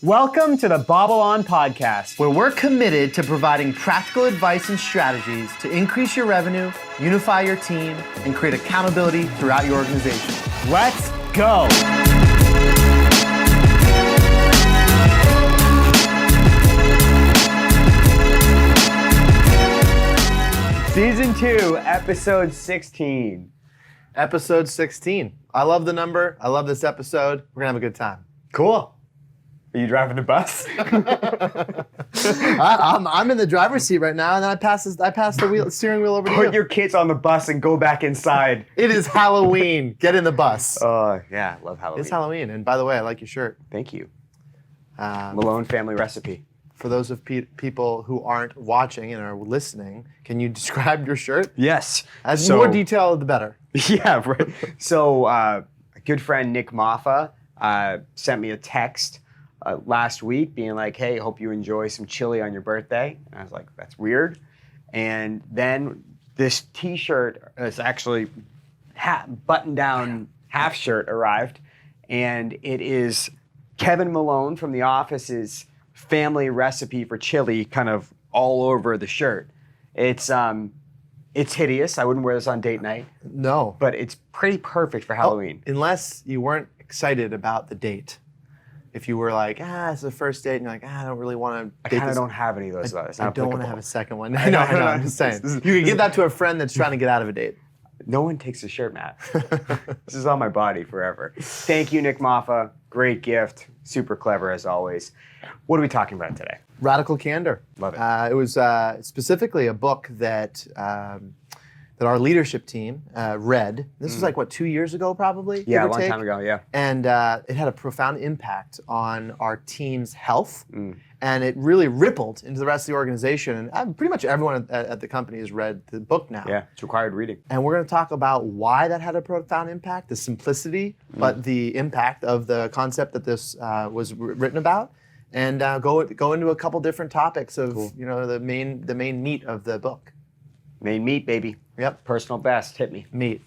Welcome to the BobbleOn podcast, where we're committed to providing practical advice and strategies to increase your revenue, unify your team, and create accountability throughout your organization. Let's go. Season 2, episode 16. Episode 16. I love the number. I love this episode. We're going to have a good time. Cool. Are you driving the bus? I'm in the driver's seat right now, and then I pass the steering wheel over to you. Put your kids on the bus and go back inside. It is Halloween. Get in the bus. Yeah, love Halloween. It's Halloween, and by the way, I like your shirt. Thank you. Malone family recipe. For those of people who aren't watching and are listening, can you describe your shirt? Yes. As more detail, the better. Yeah, right. So a good friend, Nick Maffa, sent me a text last week being like, hey, hope you enjoy some chili on your birthday. And I was like, that's weird. And then this t-shirt is actually button-down half shirt arrived. And it is Kevin Malone from The Office's family recipe for chili kind of all over the shirt. It's hideous. I wouldn't wear this on date night. No. But it's pretty perfect for Halloween. Unless you weren't excited about the date. If you were like, it's the first date, and you're like, I don't really want to. I kind of don't have any of those. I don't want to have a second one. I know. I'm just saying. You can give that to a friend that's trying to get out of a date. No one takes the shirt, Matt. This is on my body forever. Thank you, Nick Maffa. Great gift. Super clever as always. What are we talking about today? Radical Candor. Love it. It was specifically a book that our leadership team read. This was like, 2 years ago probably? Yeah, a long time ago, yeah. And it had a profound impact on our team's health. And it really rippled into the rest of the organization. And pretty much everyone at the company has read the book now. Yeah, it's required reading. And we're going to talk about why that had a profound impact, the simplicity, but the impact of the concept that this was written about. And go into a couple different topics of the main meat of the book. Main meat, baby. Yep. Personal best. Hit me. Meat.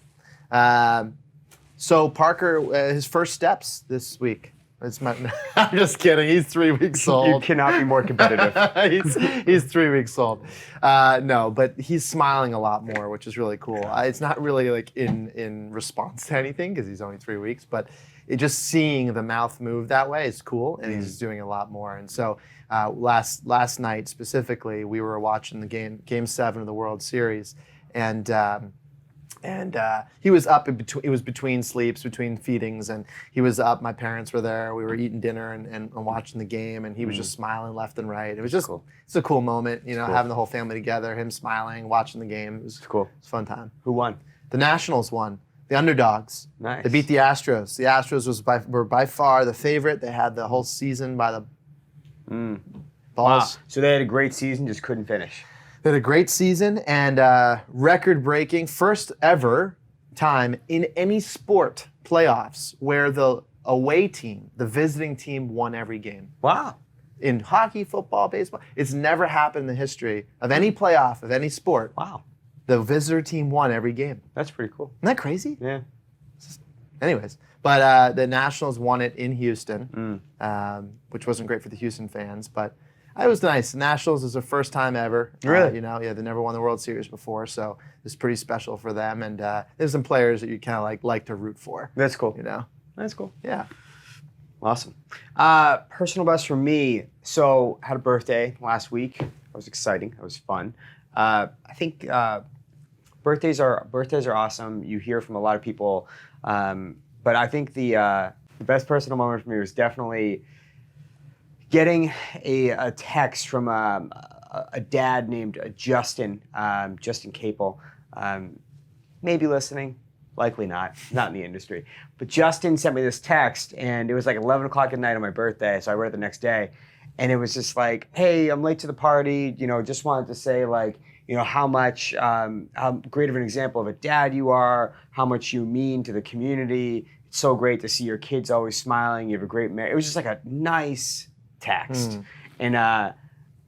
So Parker, his first steps this week. I'm just kidding. He's 3 weeks old. You cannot be more competitive. he's 3 weeks old. No, but he's smiling a lot more, which is really cool. It's not really like in response to anything because he's only 3 weeks, but just seeing the mouth move that way is cool, and he's doing a lot more. And so last night specifically, we were watching the Game 7 of the World Series, and he was up in between. It was between sleeps, between feedings, and he was up. My parents were there. We were eating dinner and watching the game, and he was just smiling left and right. It was just cool. It's a cool moment, having the whole family together, him smiling, watching the game. It was cool. It was a fun time. Who won? The Nationals won. The underdogs. Nice. They beat the Astros. The Astros were by far the favorite. They had the whole season by the balls. Wow. So they had a great season, just couldn't finish. They had a great season and record-breaking, first ever time in any sport playoffs where the away team, the visiting team, won every game. Wow. In hockey, football, baseball, it's never happened in the history of any playoff of any sport. Wow. The visitor team won every game. That's pretty cool. Isn't that crazy? Yeah. Anyways, but the Nationals won it in Houston, which wasn't great for the Houston fans, but it was nice. The Nationals is their first time ever. Really? They never won the World Series before, so it's pretty special for them. And there's some players that you kind of like to root for. That's cool. That's cool. Yeah. Awesome. Personal best for me. So had a birthday last week. It was exciting. It was fun. I think birthdays are awesome. You hear from a lot of people, but I think the best personal moment for me was definitely getting a text from a dad named Justin Capel. Maybe listening, likely not in the industry. But Justin sent me this text, and it was like 11 o'clock at night on my birthday, so I read it the next day. And it was just like, hey, I'm late to the party, just wanted to say how great of an example of a dad you are, how much you mean to the community. It's so great to see your kids always smiling. You have a great marriage. It was just like a nice text. And I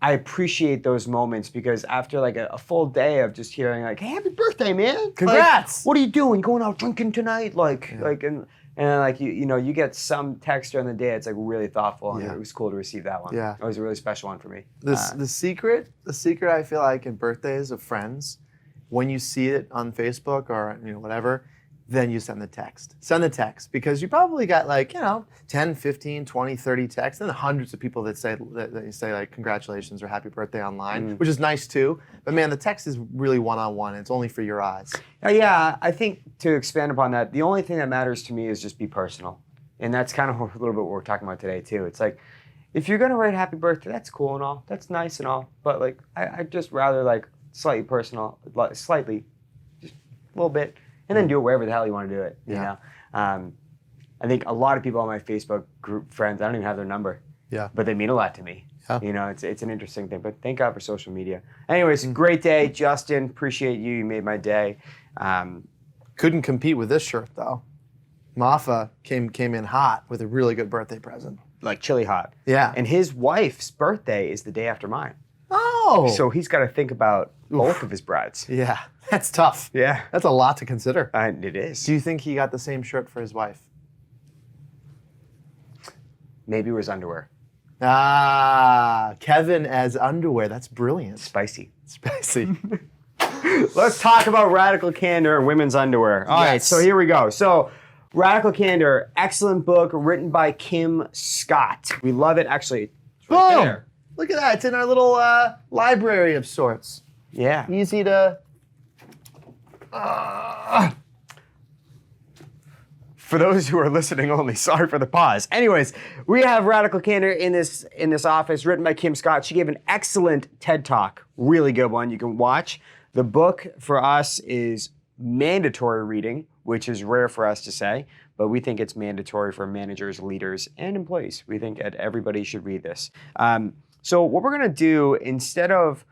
appreciate those moments because after like a full day of just hearing like, hey, happy birthday, man. Congrats. Like, what are you doing? Going out drinking tonight? And And then like you get some text during the day. It's like really thoughtful, and Yeah. it was cool to receive that one. Yeah. It was a really special one for me. The secret I feel like in birthdays of friends, when you see it on Facebook or whatever, then you send the text. Send the text because you probably got 10, 15, 20, 30 texts, and hundreds of people that say like congratulations or happy birthday online, which is nice too. But man, the text is really one-on-one. It's only for your eyes. Yeah, I think to expand upon that, the only thing that matters to me is just be personal. And that's kind of a little bit what we're talking about today too. It's like, if you're gonna write happy birthday, that's cool and all, that's nice and all, but like I'd just rather like slightly personal, slightly, just a little bit, and then do it wherever the hell you want to do it. You know, I think a lot of people on my Facebook group friends, I don't even have their number. Yeah. But they mean a lot to me. Yeah. You know, it's an interesting thing. But thank God for social media. Anyways, great day, Justin. Appreciate you. You made my day. Couldn't compete with this shirt though. Mafa came in hot with a really good birthday present. Like chili hot. Yeah. And his wife's birthday is the day after mine. Oh. So he's got to think about both of his brides. Yeah, that's tough. Yeah. That's a lot to consider. It is. Do you think he got the same shirt for his wife? Maybe it was underwear. Ah, Kevin as underwear. That's brilliant. Spicy. Spicy. Let's talk about Radical Candor and women's underwear. All right, so here we go. So Radical Candor, excellent book written by Kim Scott. We love it. Actually, it's right Boom! there. Look at that. It's in our little library of sorts. Yeah. Easy to... For those who are listening only, sorry for the pause. Anyways, we have Radical Candor in this office, written by Kim Scott. She gave an excellent TED Talk, really good one you can watch. The book for us is mandatory reading, which is rare for us to say, but we think it's mandatory for managers, leaders, and employees. We think that everybody should read this. So what we're gonna do, instead of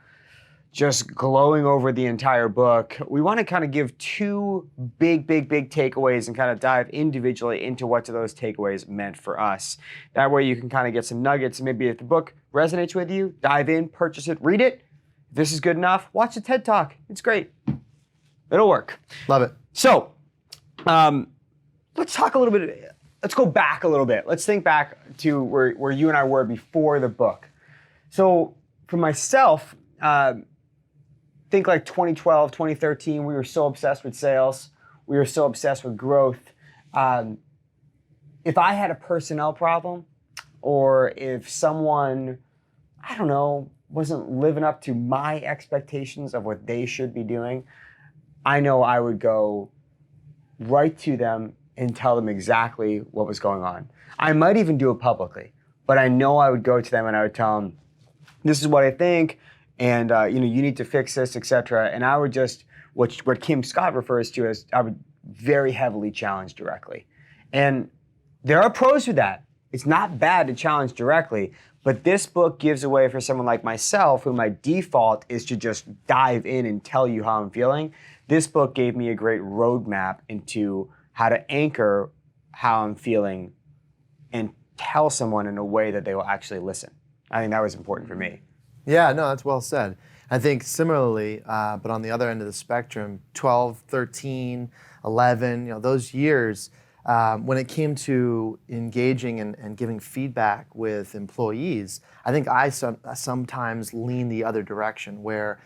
just glowing over the entire book, we want to kind of give two big takeaways and kind of dive individually into what those takeaways meant for us. That way you can kind of get some nuggets. Maybe if the book resonates with you, dive in, purchase it, read it. If this is good enough, watch the TED Talk. It's great. It'll work. Love it. So, let's talk a little bit, let's go back a little bit. Let's think back to where you and I were before the book. So for myself, think like 2012, 2013, we were so obsessed with sales. We were so obsessed with growth. If I had a personnel problem, or if someone, I don't know, wasn't living up to my expectations of what they should be doing, I know I would go right to them and tell them exactly what was going on. I might even do it publicly, but I know I would go to them and I would tell them, this is what I think, and you need to fix this, etc. And I would just, what Kim Scott refers to as, I would very heavily challenge directly. And there are pros to that. It's not bad to challenge directly, but this book gives a way for someone like myself, who my default is to just dive in and tell you how I'm feeling. This book gave me a great roadmap into how to anchor how I'm feeling and tell someone in a way that they will actually listen. I think that was important for me. Yeah, no, that's well said. I think similarly, but on the other end of the spectrum, 12, 13, 11, those years, when it came to engaging and giving feedback with employees, I think I sometimes lean the other direction where,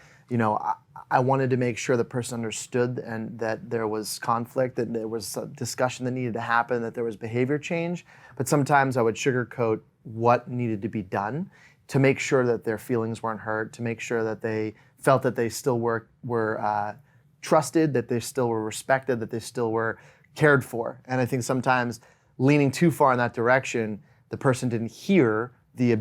I wanted to make sure the person understood and that there was conflict, that there was a discussion that needed to happen, that there was behavior change. But sometimes I would sugarcoat what needed to be done to make sure that their feelings weren't hurt, to make sure that they felt that they still were trusted, that they still were respected, that they still were cared for. And I think sometimes leaning too far in that direction, the person didn't hear the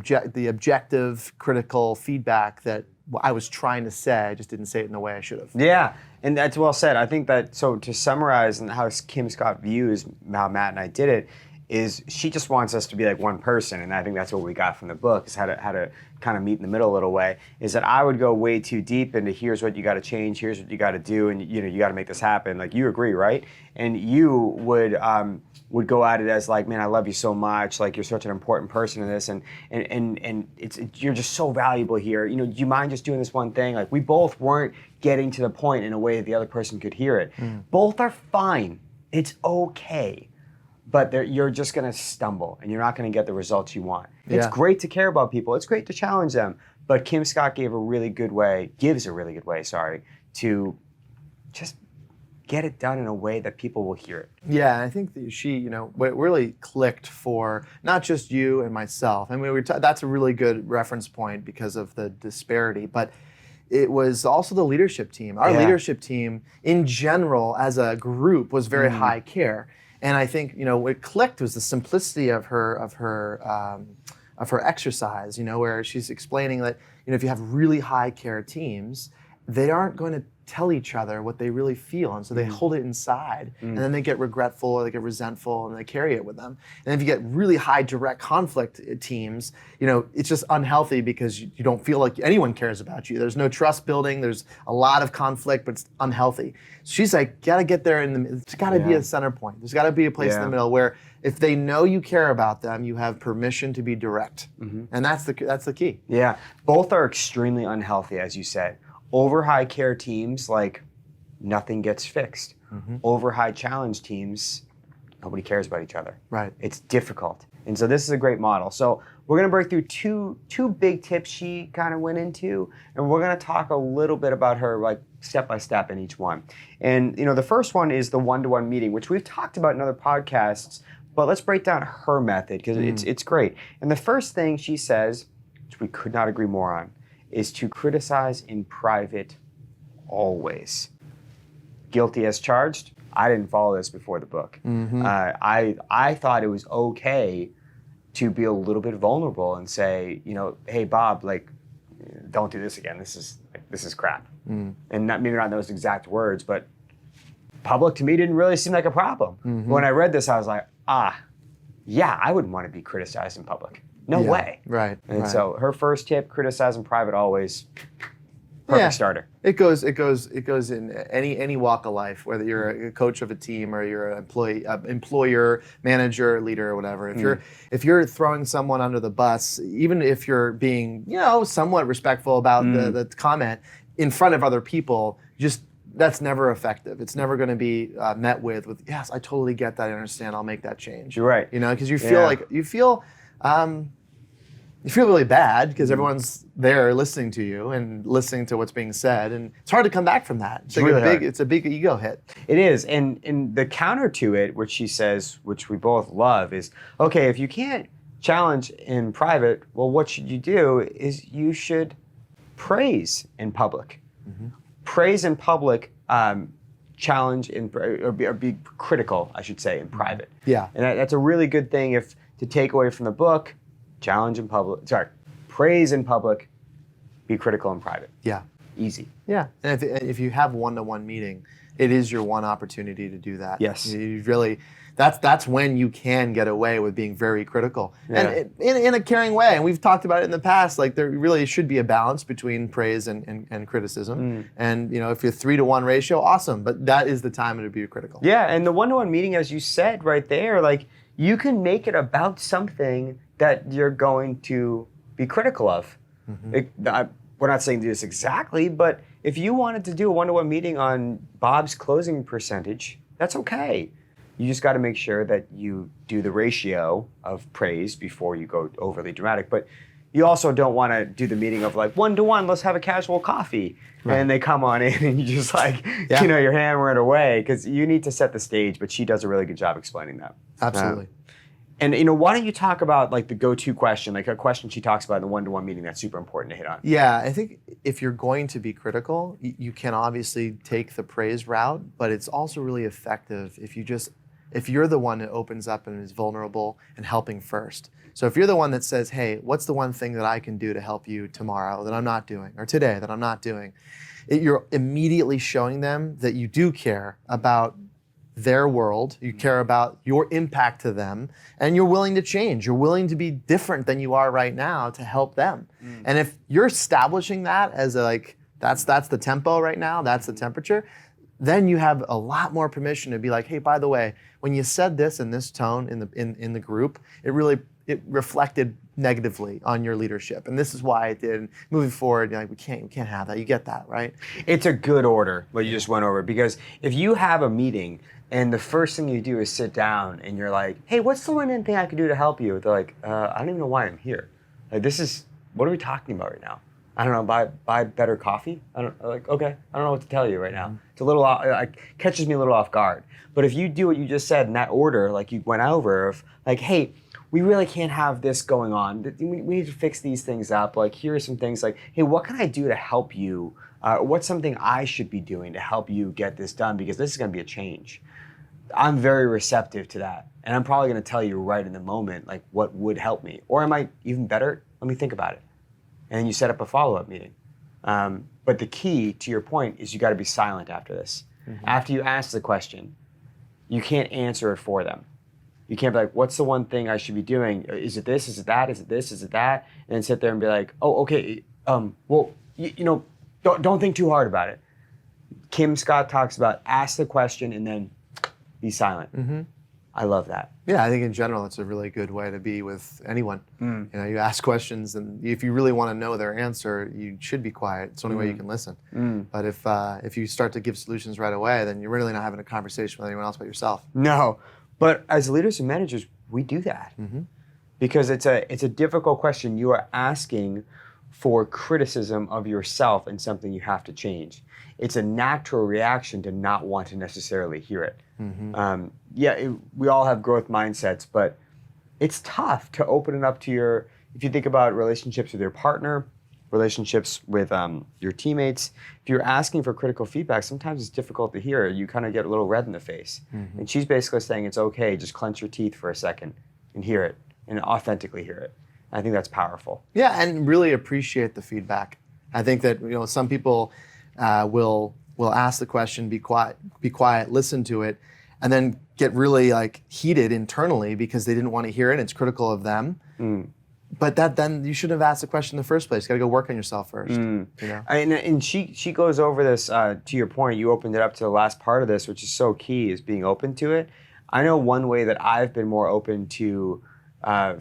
objective, critical feedback that I was trying to say. I just didn't say it in the way I should have. Yeah, and that's well said. I think that, so to summarize and how Kim Scott views how Matt and I did it, is she just wants us to be like one person, and I think that's what we got from the book, is how to kind of meet in the middle a little way, is that I would go way too deep into here's what you got to change, here's what you got to do, and you got to make this happen. Like, you agree, right? And you would go at it as like, man, I love you so much, like you're such an important person in this, and you're just so valuable here. Do you mind just doing this one thing? Like, we both weren't getting to the point in a way that the other person could hear it. Both are fine. It's okay. but you're just going to stumble and you're not going to get the results you want. It's Yeah. great to care about people. It's great to challenge them. But Kim Scott gives a really good way, to just get it done in a way that people will hear it. Yeah, I think that she, what really clicked for not just you and myself. I mean, that's a really good reference point because of the disparity, but it was also the leadership team. Our leadership team, in general, as a group, was very high care, and I think what clicked was the simplicity of her exercise. Where she's explaining that if you have really high care teams, they aren't going to tell each other what they really feel, and so they hold it inside, and then they get regretful or they get resentful and they carry it with them. And if you get really high direct conflict teams, it's just unhealthy because you don't feel like anyone cares about you. There's no trust building, there's a lot of conflict, but it's unhealthy. She's like, gotta get there it's gotta be a center point. There's gotta be a place in the middle where if they know you care about them, you have permission to be direct. And that's the key. Yeah, both are extremely unhealthy, as you said. Over high care teams, like nothing gets fixed. Over high challenge teams, nobody cares about each other. Right. It's difficult. And so this is a great model. So we're gonna break through two big tips she kind of went into, and we're gonna talk a little bit about her like step by step in each one. And the first one is the one-to-one meeting, which we've talked about in other podcasts, but let's break down her method because it's great. And the first thing she says, which we could not agree more on, is to criticize in private always. Guilty as charged. I didn't follow this before the book. I thought it was okay to be a little bit vulnerable and say, hey Bob, like, don't do this again. This is crap. And maybe not those exact words, but public to me didn't really seem like a problem. When I read this, I was like, yeah, I wouldn't want to be criticized in public. No way. Right. And so her first tip, criticize in private always. Perfect starter. It goes in any walk of life, whether you're a coach of a team or you're an employer, manager, leader, or whatever. If you're throwing someone under the bus, even if you're being somewhat respectful about the comment in front of other people, that's never effective. It's never going to be met with yes, I totally get that. I understand. I'll make that change. You're right. Because you feel you feel really bad because everyone's there listening to you and listening to what's being said, and it's hard to come back from that. It's a big ego hit. It is, and the counter to it, which she says, which we both love, is okay. If you can't challenge in private, well, what should you do? Is you should praise in public. Praise in public, challenge or be critical, I should say, in private. Yeah, and that's a really good thing to take away from the book. Challenge in public. Praise in public. Be critical in private. Yeah. Easy. Yeah. And if you have one-to-one meeting, it is your one opportunity to do that. Yes. You really. That's when you can get away with being very critical, and in a caring way. And we've talked about it in the past. Like there really should be a balance between praise and criticism. And if you're 3-to-1 ratio, awesome. But that is the time to be critical. Yeah. And the one-to-one meeting, as you said right there, like you can make it about something that you're going to be critical of. We're not saying do this exactly, but if you wanted to do a one-to-one meeting on Bob's closing percentage, that's okay. You just got to make sure that you do the ratio of praise before you go overly dramatic. But you also don't want to do the meeting of like 1-to-1, let's have a casual coffee. Right. And they come on in and you just like, you're hammering away because you need to set the stage, but she does a really good job explaining that. Absolutely. And why don't you talk about like the go-to question, like a question she talks about in the one-to-one meeting that's super important to hit on? Yeah, I think if you're going to be critical, you can obviously take the praise route, but it's also really effective if you're the one that opens up and is vulnerable and helping first. So if you're the one that says, hey, what's the one thing that I can do to help you tomorrow that I'm not doing, or today that I'm not doing, you're immediately showing them that you do care about their world, you care about your impact to them, and you're willing to change. You're willing to be different than you are right now to help them. And if you're establishing that as that's the tempo right now, that's the temperature, then you have a lot more permission to be like, hey, by the way, when you said this in this tone in the group, it reflected negatively on your leadership, and this is why I did. And moving forward, you're like, we can't have that. You get that, right? It's a good order what you just went over, because if you have a meeting and the first thing you do is sit down and you're like, hey, what's the one thing I can do to help you? They're like, I don't even know why I'm here. Like, what are we talking about right now? I don't know, buy better coffee? Okay, I don't know what to tell you right now. It's a little, catches me a little off guard. But if you do what you just said in that order, like you went over, of like, hey, we really can't have this going on. We need to fix these things up. Like, here are some things like, hey, what can I do to help you? What's something I should be doing to help you get this done? Because this is gonna be a change. I'm very receptive to that. And I'm probably gonna tell you right in the moment, like what would help me. Or am I even better? Let me think about it. And then you set up a follow-up meeting. But the key, to your point, is you gotta be silent after this. Mm-hmm. After you ask the question, you can't answer it for them. You can't be like, what's the one thing I should be doing? Is it this? Is it that? Is it this? Is it that? And then sit there and be like, oh, okay. Well, don't think too hard about it. Kim Scott talks about ask the question and then be silent. Mm-hmm. I love that. Yeah, I think in general, it's a really good way to be with anyone. You ask questions, and if you really want to know their answer, you should be quiet. It's the only way you can listen. But if you start to give solutions right away, then you're really not having a conversation with anyone else but yourself. No. But as leaders and managers, we do that because it's a difficult question. You are asking for criticism of yourself and something you have to change. It's a natural reaction to not want to necessarily hear it. We all have growth mindsets, but it's tough to open it up to if you think about relationships with your partner, relationships with your teammates. If you're asking for critical feedback, sometimes it's difficult to hear. You kind of get a little red in the face. And she's basically saying it's okay, just clench your teeth for a second and hear it, and authentically hear it. I think that's powerful. Yeah, and really appreciate the feedback. I think that some people will ask the question, be quiet, listen to it, and then get really heated internally because they didn't want to hear it. And it's critical of them. But then you shouldn't have asked the question in the first place. You got to go work on yourself first. And she goes over this, to your point, you opened it up to the last part of this, which is so key, is being open to it. I know one way that I've been more open to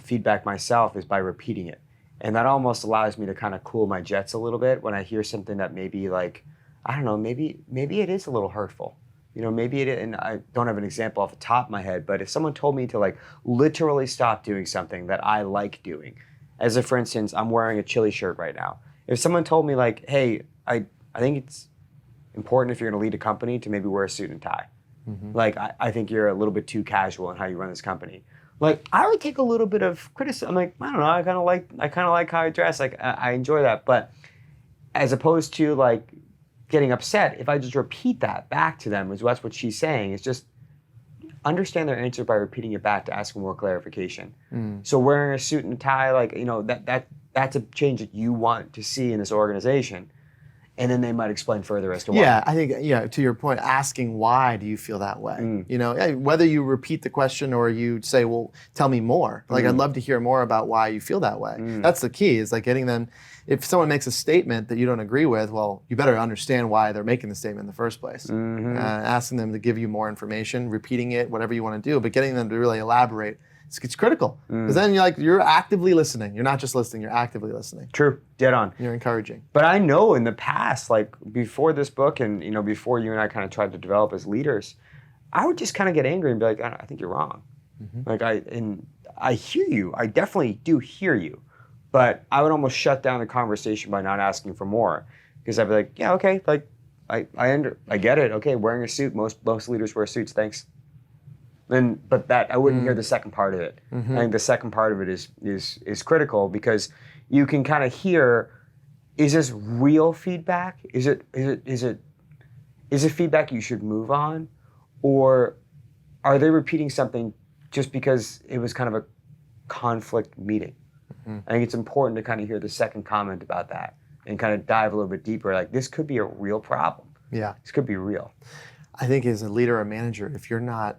feedback myself is by repeating it. And that almost allows me to kind of cool my jets a little bit when I hear something that maybe maybe it is a little hurtful. Maybe it is, and I don't have an example off the top of my head, but if someone told me to literally stop doing something that I like doing, as if, for instance, I'm wearing a chili shirt right now. If someone told me hey, I think it's important if you're gonna lead a company to maybe wear a suit and tie. I think you're a little bit too casual in how you run this company. I would take a little bit of criticism. I don't know, I kind of like how I dress. I enjoy that, but as opposed to getting upset, if I just repeat that back to them, that's what she's saying, is just understand their answer by repeating it back to ask more clarification. So wearing a suit and tie, that's a change that you want to see in this organization. And then they might explain further as to why. Yeah, I think, to your point, asking why do you feel that way? Whether you repeat the question or you say, well, tell me more. I'd love to hear more about why you feel that way. That's the key, is getting them. If someone makes a statement that you don't agree with, well, you better understand why they're making the statement in the first place. Asking them to give you more information, repeating it, whatever you want to do, but getting them to really elaborate. It's critical, because then you're actively listening. You're not just listening, you're actively listening. True, dead on. You're encouraging. But I know in the past, before this book and before you and I kind of tried to develop as leaders, I would just kind of get angry and be like, I think you're wrong. I hear you, I definitely do hear you, but I would almost shut down the conversation by not asking for more, because I'd be like, yeah, okay, I get it. Okay, wearing a suit, most leaders wear suits, thanks. But that I wouldn't hear the second part of it. I think the second part of it is critical, because you can kind of hear, is this real feedback? Is it feedback you should move on, or are they repeating something just because it was kind of a conflict meeting? I think it's important to kind of hear the second comment about that and kind of dive a little bit deeper. This could be a real problem. Yeah, this could be real. I think as a leader or manager, if you're not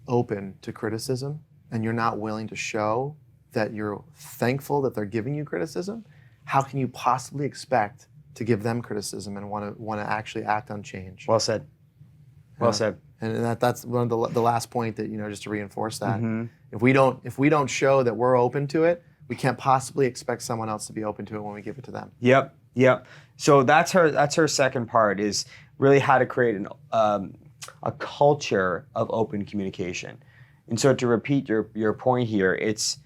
open to criticism and you're not willing to show that you're thankful that they're giving you criticism, how can you possibly expect to give them criticism and want to actually act on change? Well said. Well said. And that's one of the last point that just to reinforce that. If we don't show that we're open to it, we can't possibly expect someone else to be open to it when we give it to them. Yep. So that's her second part, is really how to create a culture of open communication. And so to repeat your point here, it's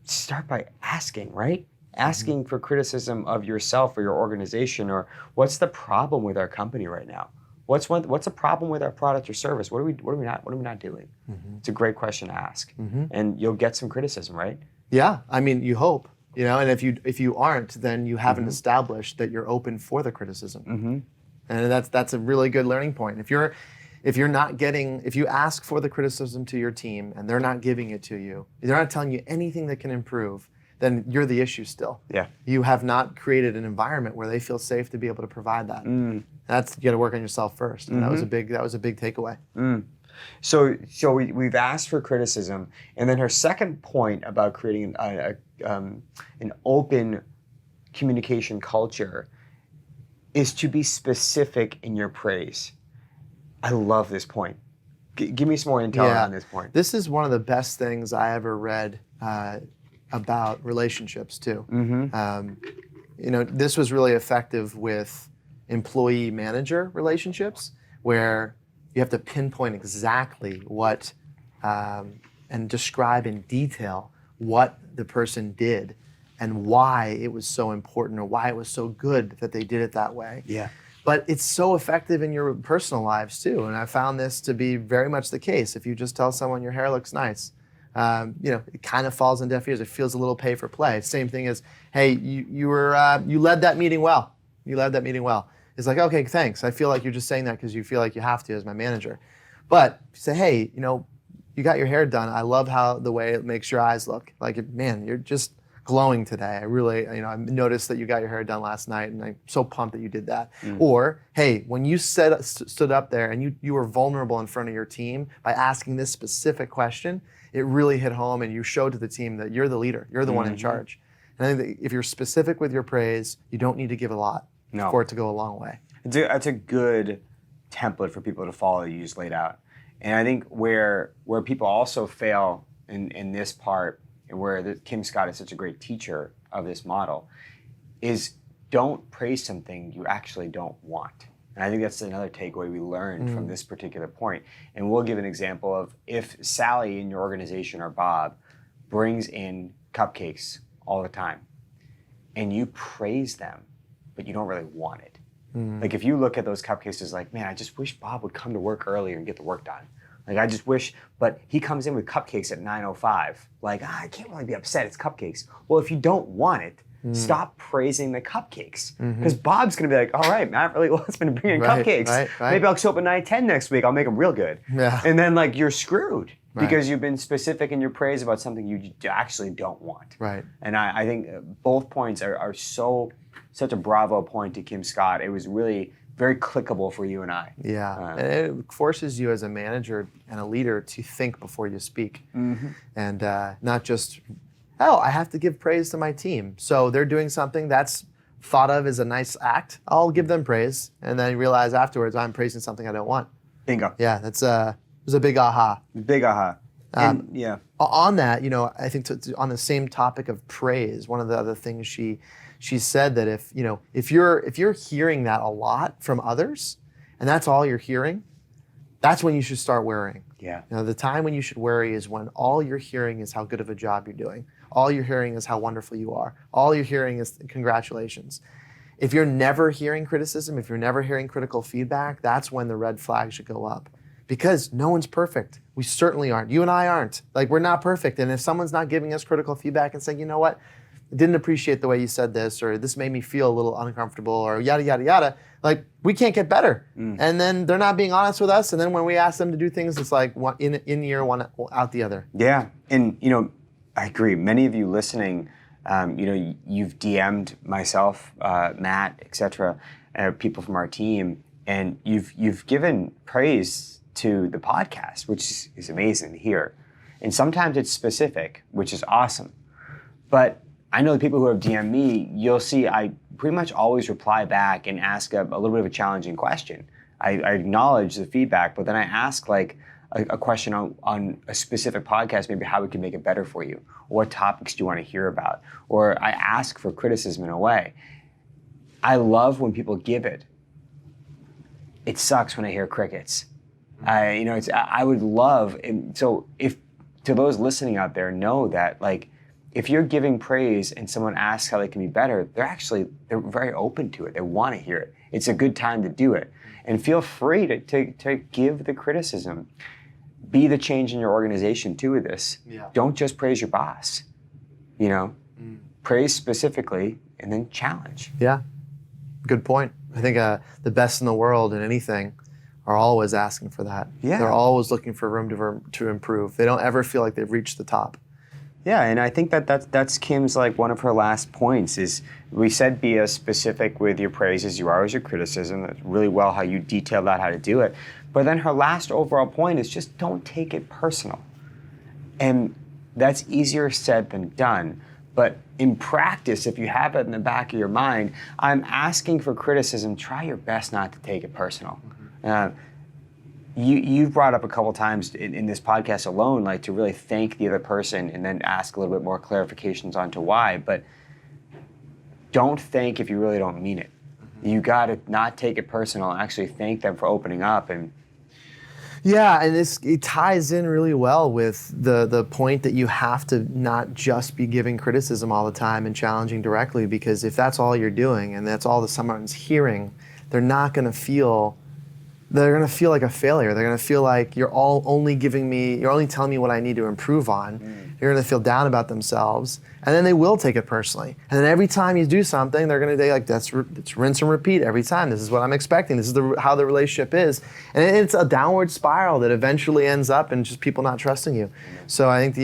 start by asking, right? Asking for criticism of yourself or your organization, or what's the problem with our company right now? What's a problem with our product or service? What are we not doing? It's a great question to ask, and you'll get some criticism, right? Yeah, I mean, you hope, and if you aren't, then you haven't established that you're open for the criticism, and that's a really good learning point. If you ask for the criticism to your team and they're not giving it to you, they're not telling you anything that can improve, then you're the issue still. Yeah. You have not created an environment where they feel safe to be able to provide that. That's, you got to work on yourself first. And that was a big takeaway. So we've asked for criticism, and then her second point about creating an open communication culture is to be specific in your praise. I love this point. Give me some more intel on this point. This is one of the best things I ever read about relationships too. This was really effective with employee-manager relationships, where you have to pinpoint exactly what and describe in detail what the person did and why it was so important or why it was so good that they did it that way. Yeah. But it's so effective in your personal lives too, and I found this to be very much the case. If you just tell someone your hair looks nice, it kind of falls on deaf ears. It feels a little pay for play. Same thing as, hey, you led that meeting well. You led that meeting well. It's like, okay, thanks. I feel like you're just saying that because you feel like you have to as my manager. But say, hey, you got your hair done. I love the way it makes your eyes look. Like, man, you're just glowing today. I really, I noticed that you got your hair done last night, and I'm so pumped that you did that. Or, hey, when you stood up there and you were vulnerable in front of your team by asking this specific question, it really hit home, and you showed to the team that you're the leader. You're the one in charge. And I think that if you're specific with your praise, you don't need to give a lot for it to go a long way. It's a good template for people to follow you just laid out. And I think where people also fail in this part, and where Kim Scott is such a great teacher of this model, is don't praise something you actually don't want. And I think that's another takeaway we learned from this particular point. And we'll give an example of, if Sally in your organization or Bob brings in cupcakes all the time and you praise them, but you don't really want it. Like, if you look at those cupcakes as like, man, I just wish Bob would come to work earlier and get the work done. Like, I just wish, but he comes in with cupcakes at 9:05. Like, I can't really be upset, it's cupcakes. Well, if you don't want it, stop praising the cupcakes. Because Bob's gonna be like, all right, Matt really wants me to bring in cupcakes. Right. Maybe I'll show up at 9:10 next week, I'll make them real good. Yeah. And then you're screwed because you've been specific in your praise about something you actually don't want. Right. And I think both points are such a bravo point to Kim Scott. It was really very clickable for you and I. Yeah, and it forces you as a manager and a leader to think before you speak. And not just, I have to give praise to my team. So they're doing something that's thought of as a nice act. I'll give them praise, and then realize afterwards I'm praising something I don't want. Bingo. Yeah, it was a big aha. Big aha. And, yeah. On that, I think on the same topic of praise, one of the other things she said that if you're hearing that a lot from others, and that's all you're hearing, that's when you should start worrying. Yeah. The time when you should worry is when all you're hearing is how good of a job you're doing. All you're hearing is how wonderful you are. All you're hearing is congratulations. If you're never hearing criticism, if you're never hearing critical feedback, that's when the red flag should go up. Because no one's perfect. We certainly aren't. You and I aren't. We're not perfect. And if someone's not giving us critical feedback and saying, you know what, I didn't appreciate the way you said this, or this made me feel a little uncomfortable, or yada, yada, yada, we can't get better. And then they're not being honest with us. And then when we ask them to do things, it's like one in ear, one out the other. Yeah. And, I agree. Many of you listening, you've DM'd myself, Matt, et cetera, people from our team, and you've given praise to the podcast, which is amazing to hear. And sometimes it's specific, which is awesome. But I know the people who have DM'd me, you'll see I pretty much always reply back and ask a little bit of a challenging question. I acknowledge the feedback, but then I ask a question on a specific podcast, maybe how we can make it better for you, or what topics do you want to hear about, or I ask for criticism in a way. I love when people give it. It sucks when I hear crickets. I would love, so if to those listening out there, know that like if you're giving praise and someone asks how they can be better, they're very open to it. They want to hear it. It's a good time to do it. And feel free to give the criticism. Be the change in your organization too with this. Yeah. Don't just praise your boss. Praise specifically and then challenge. Yeah, good point. I think the best in the world in anything are always asking for that. Yeah. They're always looking for room to improve. They don't ever feel like they've reached the top. Yeah, and I think that's Kim's like one of her last points is we said be as specific with your praise as you are with your criticism. That's really well how you detailed out how to do it. But then her last overall point is just don't take it personal. And that's easier said than done. But in practice, if you have it in the back of your mind, I'm asking for criticism, try your best not to take it personal. You've brought up a couple times in this podcast alone, like to really thank the other person and then ask a little bit more clarifications onto why. But don't thank if you really don't mean it. You got to not take it personal and actually thank them for opening up. And yeah, and it ties in really well with the point that you have to not just be giving criticism all the time and challenging directly, because if that's all you're doing and that's all that someone's hearing, they're going to feel like a failure. They're going to feel like you're only telling me what I need to improve on. They're going to feel down about themselves, and then they will take it personally. And then every time you do something, they're going to be like, it's rinse and repeat every time. This is what I'm expecting. This is how the relationship is. And it's a downward spiral that eventually ends up in just people not trusting you. So I think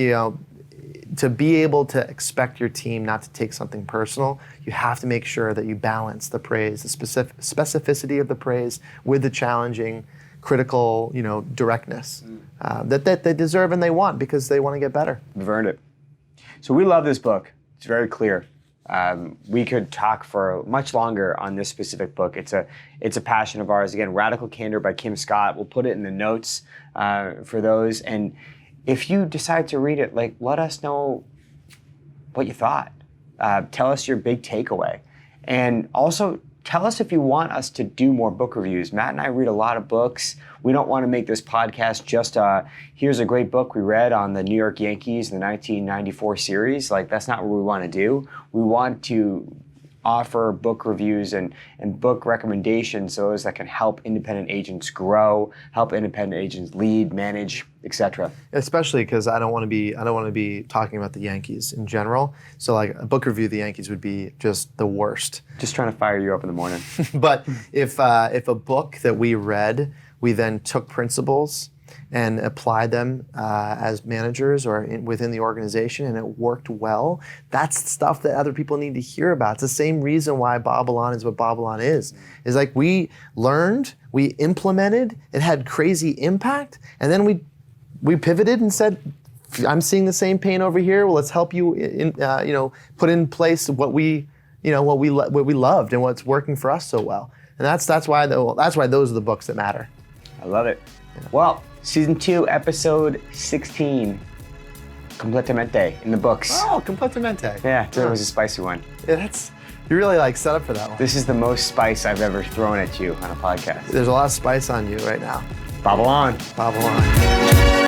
to be able to expect your team not to take something personal, you have to make sure that you balance the praise, the specificity of the praise with the challenging, critical, directness that they deserve and they want because they want to get better. We've earned it. So we love this book. It's very clear. We could talk for much longer on this specific book. It's a passion of ours. Again, Radical Candor by Kim Scott. We'll put it in the notes for those. And if you decide to read it, let us know what you thought. Tell us your big takeaway. And also tell us if you want us to do more book reviews. Matt and I read a lot of books. We don't want to make this podcast just here's a great book we read on the New York Yankees in the 1994 series. That's not what we want to do. We want to offer book reviews and book recommendations, those that can help independent agents grow, help independent agents lead, manage, etc. Especially because I don't want to be talking about the Yankees in general. So a book review of the Yankees would be just the worst. Just trying to fire you up in the morning. But if a book that we read, we then took principles and applied them as managers or within the organization, and it worked well, that's stuff that other people need to hear about. It's the same reason why BobbleOn is what BobbleOn is. Is we learned, we implemented, it had crazy impact, and then we pivoted and said, I'm seeing the same pain over here. Well, let's help you put in place what we loved and what's working for us so well. And that's why those are the books that matter. I love it. Well, Season 2, Episode 16, Completamente, in the books. Oh, Completamente. Yeah, it was a spicy one. Yeah, you really set up for that one. This is the most spice I've ever thrown at you on a podcast. There's a lot of spice on you right now. BobbleOn. BobbleOn.